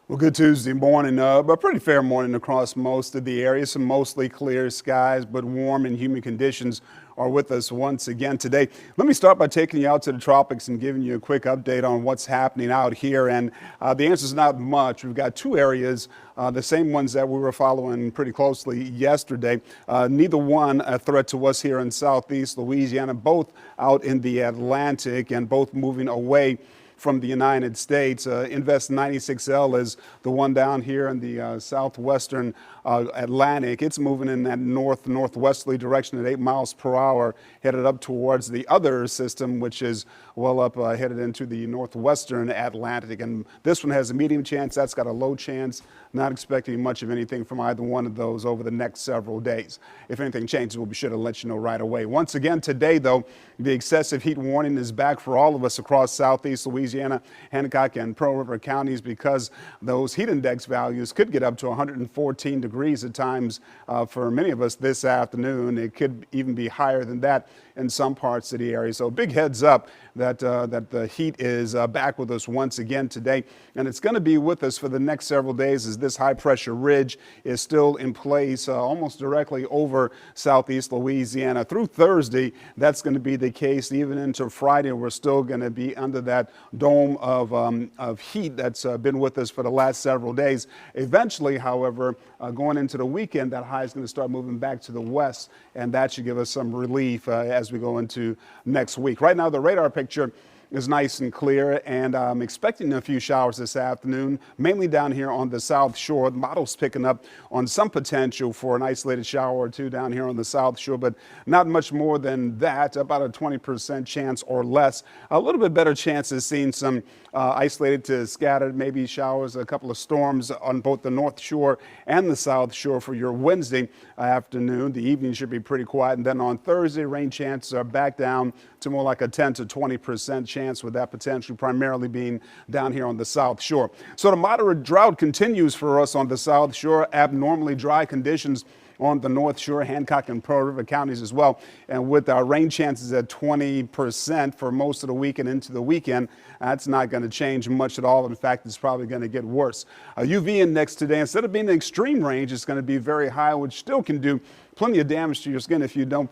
Well, good Tuesday morning, a pretty fair morning across most of the area. Some mostly clear skies, but warm and humid conditions are with us once again today. Let me start by taking you out to the tropics and giving you a quick update on what's happening out here. And the answer is not much. We've got two areas, the same ones that we were following pretty closely yesterday. Neither one a threat to us here in southeast Louisiana, both out in the Atlantic and both moving away from the United States. Invest 96L is the one down here in the southwestern Atlantic. It's moving in that northwesterly direction at 8 miles per hour, headed up towards the other system, which is well up headed into the northwestern Atlantic. And this one has a medium chance. That's got a low chance. Not expecting much of anything from either one of those over the next several days. If anything changes, we'll be sure to let you know right away. Once again today, though, the excessive heat warning is back for all of us across southeast Louisiana, Hancock and Pearl River counties, because those heat index values could get up to 114 degrees at times for many of us this afternoon. It could even be higher than that in some parts of the area. So big heads up that the heat is back with us once again today, and it's going to be with us for the next several days as this high pressure ridge is still in place almost directly over southeast Louisiana. Through Thursday, that's going to be the case. Even into Friday, we're still going to be under that dome of heat that's been with us for the last several days. Eventually, however, going into the weekend, that high is going to start moving back to the west, and that should give us some relief as we go into next week. Right now, the radar picture is nice and clear, and I'm expecting a few showers this afternoon, mainly down here on the south shore. The model's picking up on some potential for an isolated shower or two down here on the south shore, but not much more than that, about a 20% chance or less. A little bit better chance of seeing some isolated to scattered, maybe showers, a couple of storms on both the north shore and the south shore for your Wednesday afternoon. The evening should be pretty quiet, and then on Thursday, rain chances are back down to more like a 10 to 20% chance, with that potentially primarily being down here on the south shore. So the moderate drought continues for us on the south shore. Abnormally dry conditions on the north shore, Hancock and Pearl River counties as well. And with our rain chances at 20% for most of the week and into the weekend, that's not going to change much at all. In fact, it's probably going to get worse. A UV index today, instead of being an extreme range, it's going to be very high, which still can do plenty of damage to your skin if you don't,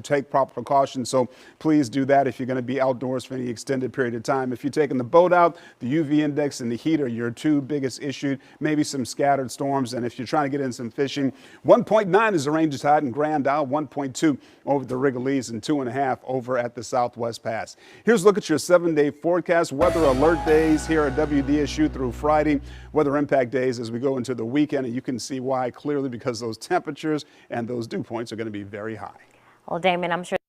take proper precautions. So please do that if you're going to be outdoors for any extended period of time. If you're taking the boat out, the UV index and the heat are your two biggest issues, maybe some scattered storms. And if you're trying to get in some fishing, 1.9 is the Ranger's Tide in Grand Isle, 1.2 over the Rigolets, and 2.5 over at the Southwest Pass. Here's a look at your 7-day forecast. Weather alert days here at WDSU through Friday. Weather impact days as we go into the weekend, and you can see why clearly, because those temperatures and those dew points are going to be very high. Well, Damon, I'm sure